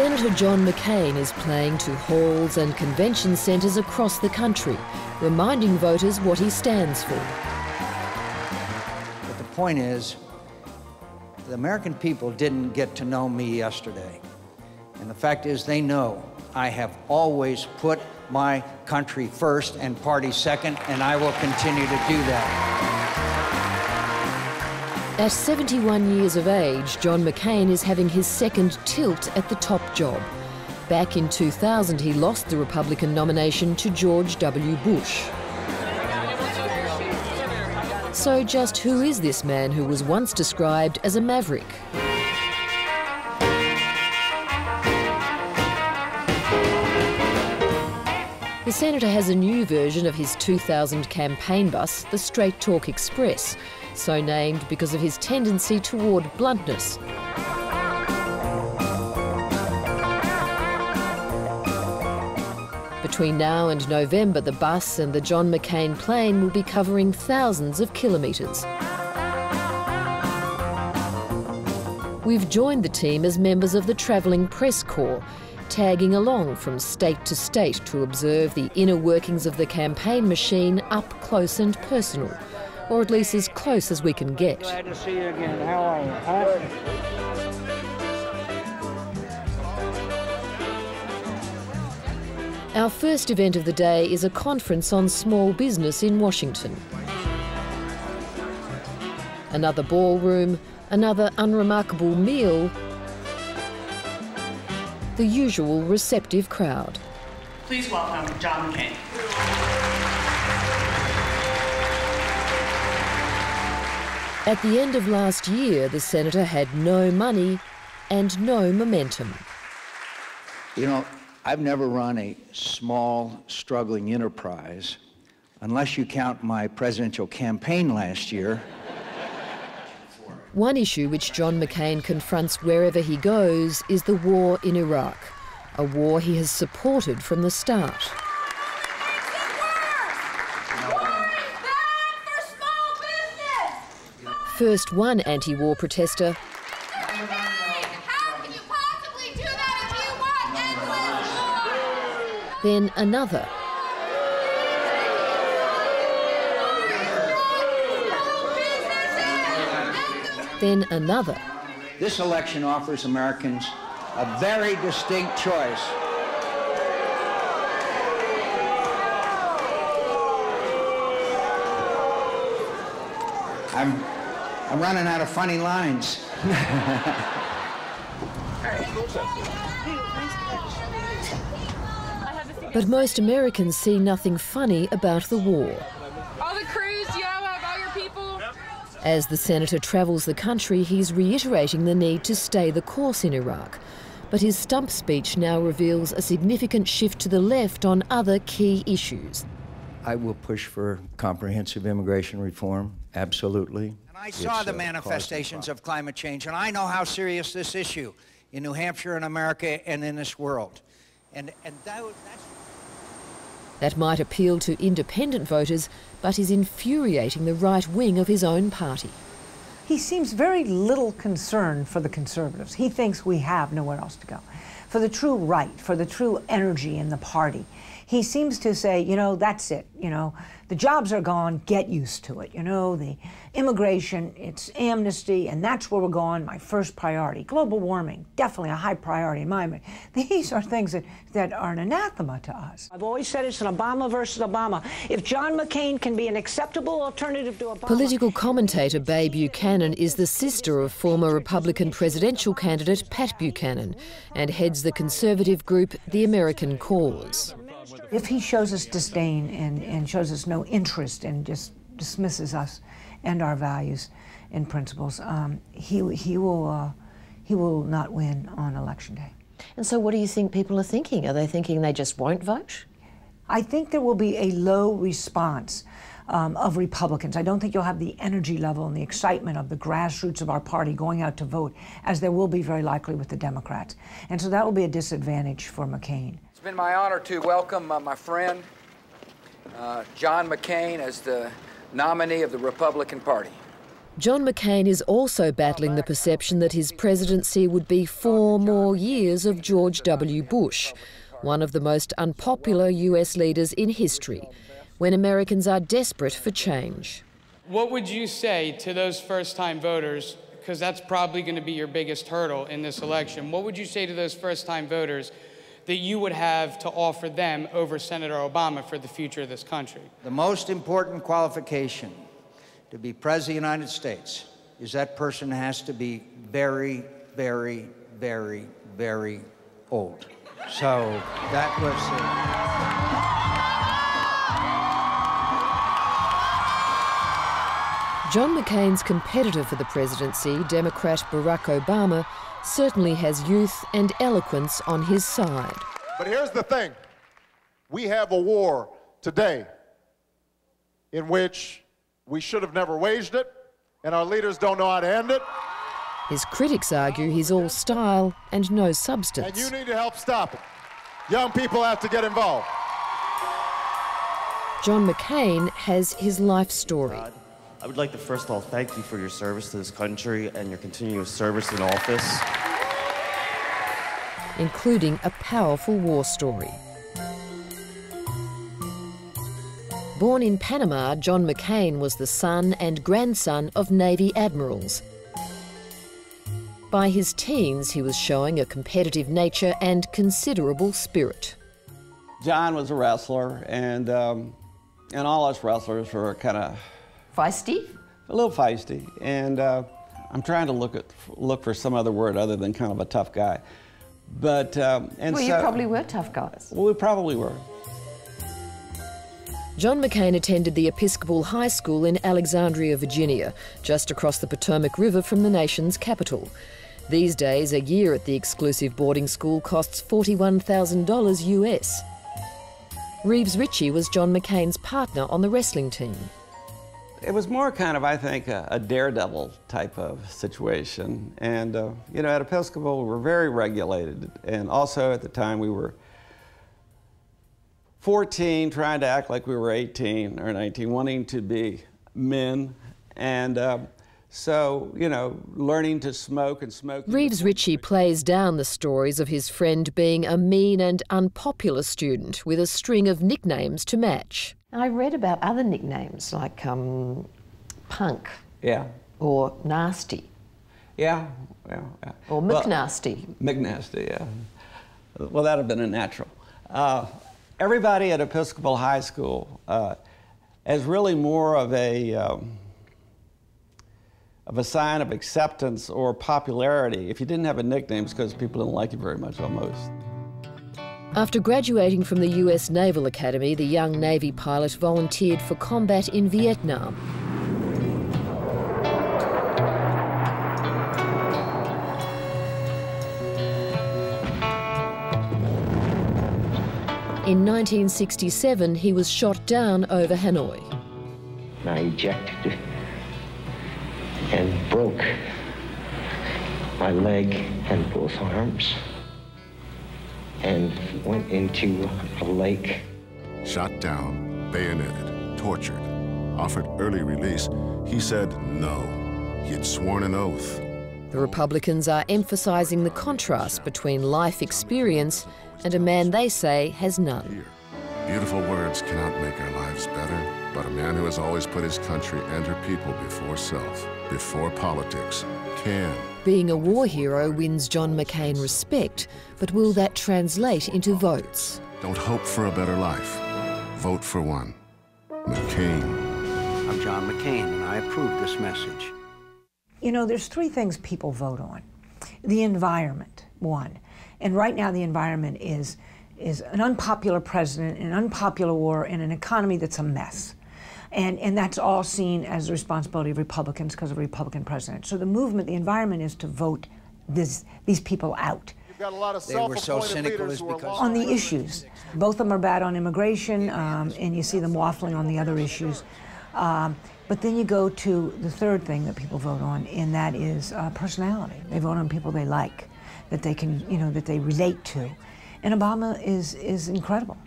Senator John McCain is playing to halls and convention centres across the country, reminding voters what he stands for. But the point is, the American people didn't get to know me yesterday. And the fact is, they know I have always put my country first and party second, and I will continue to do that. At 71 years of age, John McCain is having his second tilt at the top job. Back in 2000, he lost the Republican nomination to George W. Bush. So just who is this man who was once described as a maverick? The Senator has a new version of his 2000 campaign bus, the Straight Talk Express, so named because of his tendency toward bluntness. Between now and November, the bus and the John McCain plane will be covering thousands of kilometres. We've joined the team as members of the travelling press corps, tagging along from state to state to observe the inner workings of the campaign machine up close and personal, or at least as close as we can get. Glad to see you again. How are you? Huh? Our first event of the day is a conference on small business in Washington. Another ballroom, another unremarkable meal, the usual receptive crowd. Please welcome John McCain. At the end of last year, the Senator had no money and no momentum. You know, I've never run a small, struggling enterprise, unless you count my presidential campaign last year. One issue which John McCain confronts wherever he goes is the war in Iraq, a war he has supported from the start. First one anti-war protester, How can you possibly do that if you want endless war? then another. Then another. This election offers Americans a very distinct choice. I'm running out of funny lines. But most Americans see nothing funny about the war. All the crews, you have all your people. As the Senator travels the country, he's reiterating the need to stay the course in Iraq. But his stump speech now reveals a significant shift to the left on other key issues. I will push for comprehensive immigration reform, absolutely. And I saw the manifestations of climate change, and I know how serious this issue in New Hampshire, in America, and in this world. And That might appeal to independent voters, but is infuriating the right wing of his own party. He seems very little concerned for the Conservatives. He thinks we have nowhere else to go. For the true right, for the true energy in the party, he seems to say, you know, that's it, you know, the jobs are gone, get used to it, you know, the immigration, it's amnesty, and that's where we're going, my first priority. Global warming, definitely a high priority in my mind. These are things that are an anathema to us. I've always said it's an Obama versus Obama. If John McCain can be an acceptable alternative to Obama... Political commentator Bae Buchanan is the sister of former Republican presidential candidate Pat Buchanan and heads the conservative group The American Cause. If he shows us disdain and shows us no interest and just dismisses us and our values and principles, he will not win on Election Day. And so what do you think people are thinking? Are they thinking they just won't vote? I think there will be a low response of Republicans. I don't think you'll have the energy level and the excitement of the grassroots of our party going out to vote, as there will be very likely with the Democrats. And so that will be a disadvantage for McCain. It's been my honor to welcome my friend, John McCain, as the nominee of the Republican Party. John McCain is also battling the perception that his presidency would be 4 more years of George W. Bush, one of the most unpopular US leaders in history, when Americans are desperate for change. What would you say to those first-time voters, because that's probably going to be your biggest hurdle in this election, what would you say to those first-time voters that you would have to offer them over Senator Obama for the future of this country? The most important qualification to be President of the United States is that person has to be very, very, very, very old. So that was John McCain's competitor for the presidency, Democrat Barack Obama, certainly has youth and eloquence on his side. But here's the thing. We have a war today in which we should have never waged it, and our leaders don't know how to end it. His critics argue he's all style and no substance. And you need to help stop it. Young people have to get involved. John McCain has his life story. I would like to first of all thank you for your service to this country and your continuous service in office, including a powerful war story. Born in Panama, John McCain was the son and grandson of Navy admirals. By his teens, he was showing a competitive nature and considerable spirit. John was a wrestler, and all us wrestlers were kind of feisty? A little feisty, and I'm trying to look for some other word other than kind of a tough guy. But well, you probably were tough guys. Well, we probably were. John McCain attended the Episcopal High School in Alexandria, Virginia, just across the Potomac River from the nation's capital. These days, a year at the exclusive boarding school costs $41,000 US. Reeves Ritchie was John McCain's partner on the wrestling team. It was more kind of, I think, a daredevil type of situation. And, you know, at Episcopal, we were very regulated. And also at the time, we were 14, trying to act like we were 18 or 19, wanting to be men. And so, you know, learning to smoke and smoke. Reeves Ritchie plays down the stories of his friend being a mean and unpopular student with a string of nicknames to match. I read about other nicknames like Punk. Yeah. Or Nasty. Yeah. Or McNasty. McNasty, yeah. Well, that would have been a natural. Everybody at Episcopal High School as really more of a sign of acceptance or popularity. If you didn't have a nickname, it's because people didn't like you very much almost. After graduating from the US Naval Academy, the young Navy pilot volunteered for combat in Vietnam. In 1967, he was shot down over Hanoi. I ejected and broke my leg and both arms and went into a lake. Shot down, bayoneted, tortured, offered early release, he said no. He had sworn an oath. The Republicans are emphasising the contrast between life experience and a man they say has none. Beautiful words cannot make our lives better, but a man who has always put his country and her people before self, before politics, can. Being a war hero wins John McCain respect, but will that translate into votes? Don't hope for a better life. Vote for one. McCain. I'm John McCain, and I approve this message. You know, there's three things people vote on. The environment, one. And right now the environment is an unpopular president, an unpopular war, and an economy that's a mess. And that's all seen as the responsibility of Republicans because of a Republican president. So the movement, the environment is to vote these people out. You've got a lot of they were so cynical is because on the issues. Both of them are bad on immigration, and you see them waffling on the other issues. But then you go to the third thing that people vote on, and that is personality. They vote on people they like, that they can, you know, that they relate to. And Obama is incredible.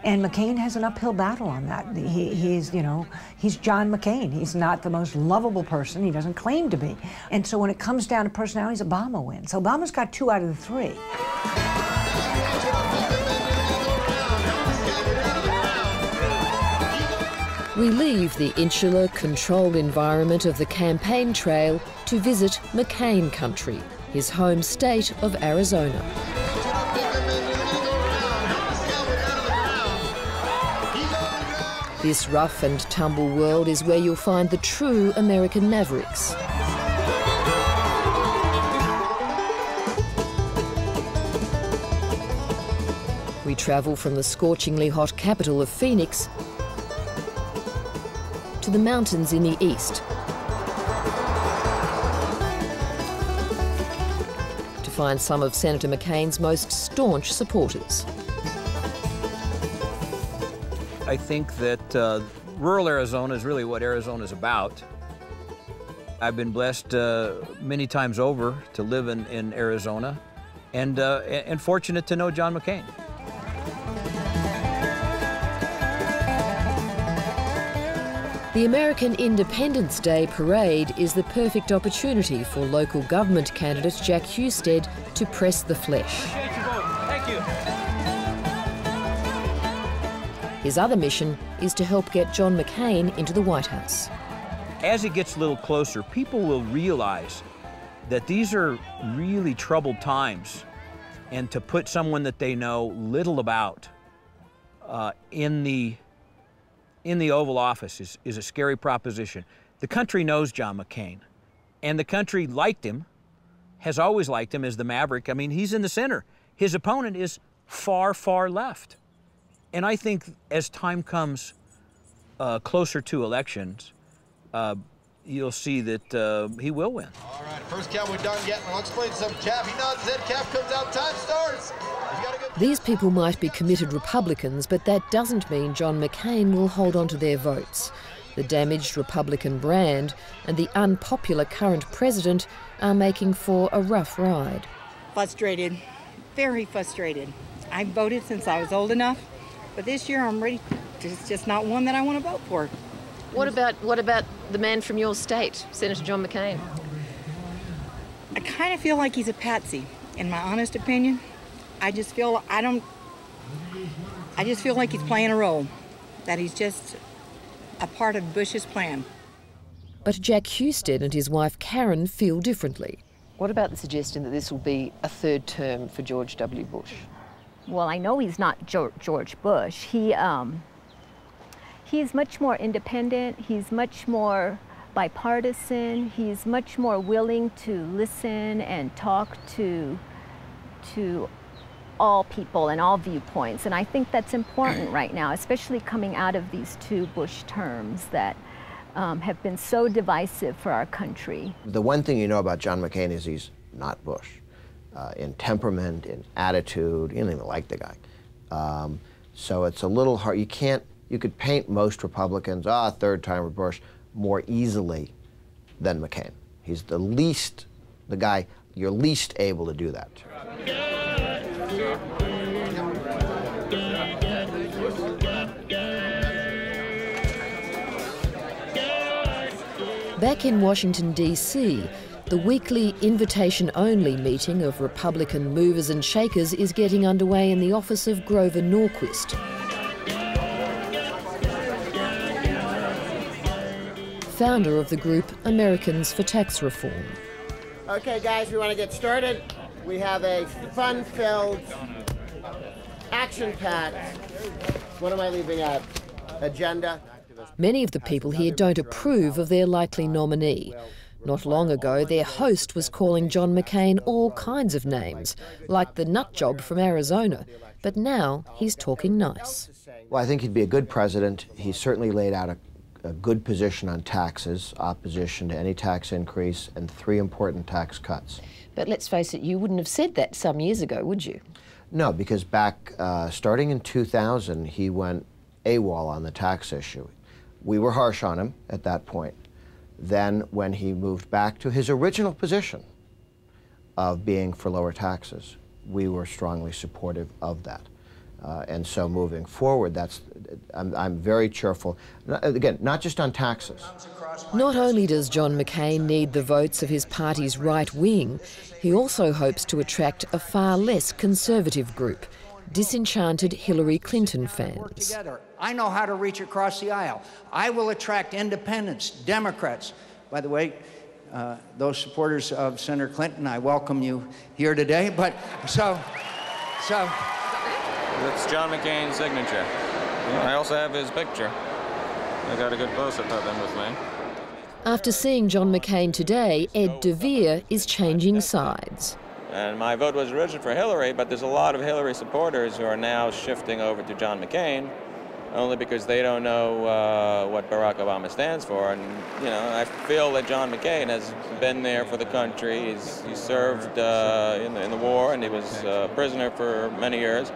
And McCain has an uphill battle on that. He's John McCain. He's not the most lovable person. He doesn't claim to be. And so when it comes down to personalities, Obama wins. So Obama's got 2 out of the 3. We leave the insular, controlled environment of the campaign trail to visit McCain country, his home state of Arizona. This rough and tumble world is where you'll find the true American mavericks. We travel from the scorchingly hot capital of Phoenix to the mountains in the east to find some of Senator McCain's most staunch supporters. I think that rural Arizona is really what Arizona is about. I've been blessed many times over to live in Arizona and fortunate to know John McCain. The American Independence Day Parade is the perfect opportunity for local government candidate Jack Husted to press the flesh. Thank you. His other mission is to help get John McCain into the White House. As it gets a little closer, people will realize that these are really troubled times, and to put someone that they know little about in the Oval Office is a scary proposition. The country knows John McCain, and the country liked him, has always liked him as the maverick. I mean, he's in the center. His opponent is far, far left. And I think as time comes closer to elections, you'll see that he will win. All right, first count we're done getting. Let's play some cap. He nods his head, cap comes out, time starts. These people might be committed Republicans, but that doesn't mean John McCain will hold on to their votes. The damaged Republican brand and the unpopular current president are making for a rough ride. Frustrated, very frustrated. I've voted since I was old enough, but this year I'm ready. It's just not one that I want to vote for. What about the man from your state, Senator John McCain? I kind of feel like he's a patsy, in my honest opinion. I just feel like he's playing a role, that he's just a part of Bush's plan. But Jack Husted and his wife Karen feel differently. What about the suggestion that this will be a 3rd term for George W. Bush? Well, I know he's not George Bush. He's much more independent. He's much more bipartisan. He's much more willing to listen and talk to all people and all viewpoints. And I think that's important right now, especially coming out of these 2 Bush terms that have been so divisive for our country. The one thing you know about John McCain is he's not Bush. In temperament, in attitude, you don't even like the guy. So it's a little hard. You could paint most Republicans, 3rd time with Bush, more easily than McCain. He's the guy you're least able to do that. Back in Washington, D.C., the weekly invitation-only meeting of Republican movers and shakers is getting underway in the office of Grover Norquist. Founder of the group Americans for Tax Reform. Okay, guys, we want to get started. We have a fun-filled, action-packed, what am I leaving out, agenda. Many of the people here don't approve of their likely nominee. Not long ago, their host was calling John McCain all kinds of names, like the nut job from Arizona. But now he's talking nice. Well, I think he'd be a good president. He certainly laid out a good position on taxes, opposition to any tax increase, and 3 important tax cuts. But let's face it, you wouldn't have said that some years ago, would you? No, because back, starting in 2000, he went AWOL on the tax issue. We were harsh on him at that point. Then when he moved back to his original position of being for lower taxes, we were strongly supportive of that. And so moving forward, I'm very cheerful. Again, not just on taxes. Not only does John McCain need the votes of his party's right wing, he also hopes to attract a far less conservative group, disenchanted Hillary Clinton fans. Together, I know how to reach across the aisle. I will attract independents, Democrats. By the way, those supporters of Senator Clinton, I welcome you here today. But so. That's John McCain's signature. I also have his picture. I got a good close-up of him with me. After seeing John McCain today, Ed DeVere is changing sides. And my vote was originally for Hillary, but there's a lot of Hillary supporters who are now shifting over to John McCain, only because they don't know what Barack Obama stands for. And, you know, I feel that John McCain has been there for the country. He served in the war, and he was a prisoner for many years.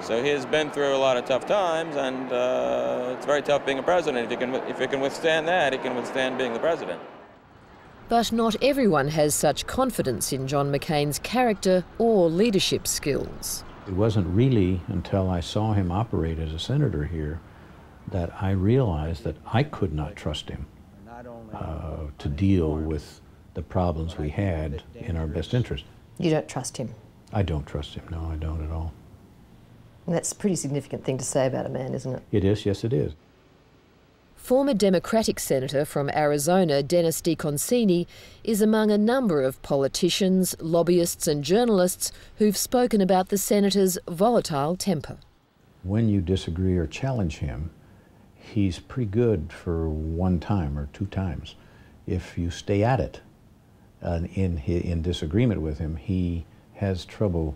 So he has been through a lot of tough times, and it's very tough being a president. If you can withstand that, he can withstand being the president. But not everyone has such confidence in John McCain's character or leadership skills. It wasn't really until I saw him operate as a senator here that I realized that I could not trust him to deal with the problems we had in our best interest. You don't trust him? I don't trust him. No, I don't at all. And that's a pretty significant thing to say about a man, isn't it? It is, yes it is. Former Democratic Senator from Arizona, Dennis DeConcini, is among a number of politicians, lobbyists and journalists who've spoken about the senator's volatile temper. When you disagree or challenge him, he's pretty good for one time or two times. If you stay at it in disagreement with him, he has trouble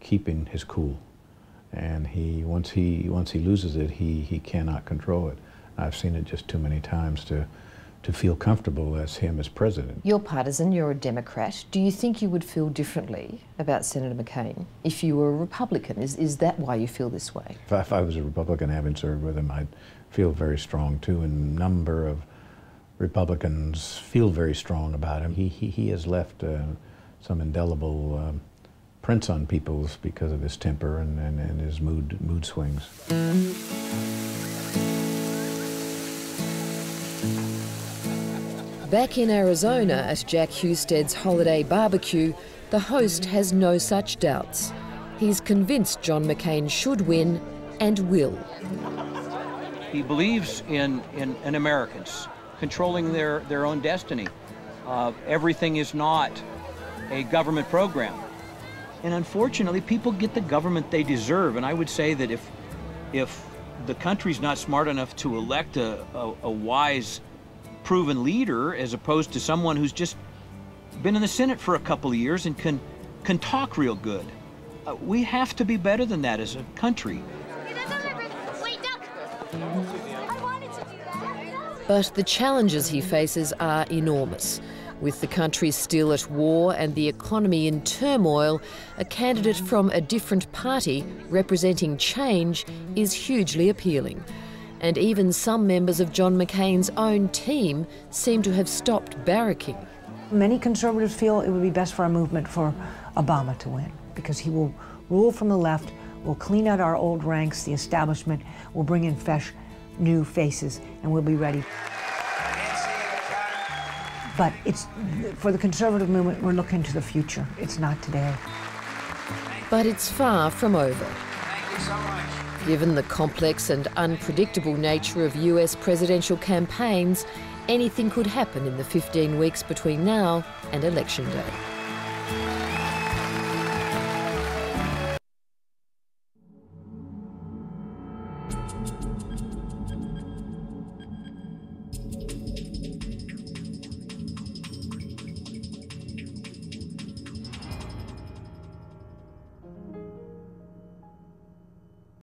keeping his cool. And once he loses it, he cannot control it. I've seen it just too many times to feel comfortable as him as president. You're partisan, you're a Democrat. Do you think you would feel differently about Senator McCain if you were a Republican? Is that why you feel this way? If I was a Republican having served with him, I'd feel very strong too, and a number of Republicans feel very strong about him. He has left some indelible prints on people because of his temper and his mood swings. Back in Arizona at Jack Husted's holiday barbecue, the host has no such doubts. He's convinced John McCain should win and will. He believes in Americans controlling their own destiny. Everything is not a government program. And unfortunately, people get the government they deserve. And I would say that if the country's not smart enough to elect a wise, proven leader, as opposed to someone who's just been in the Senate for a couple of years and can talk real good, we have to be better than that as a country. But the challenges he faces are enormous. With the country still at war and the economy in turmoil, a candidate from a different party representing change is hugely appealing. And even some members of John McCain's own team seem to have stopped barracking. Many conservatives feel it would be best for our movement for Obama to win, because he will rule from the left, will clean out our old ranks, the establishment, will bring in fresh, new faces, and we'll be ready. But it's, for the conservative movement, we're looking to the future. It's not today. But it's far from over. Thank you so much. Given the complex and unpredictable nature of US presidential campaigns, anything could happen in the 15 weeks between now and Election Day.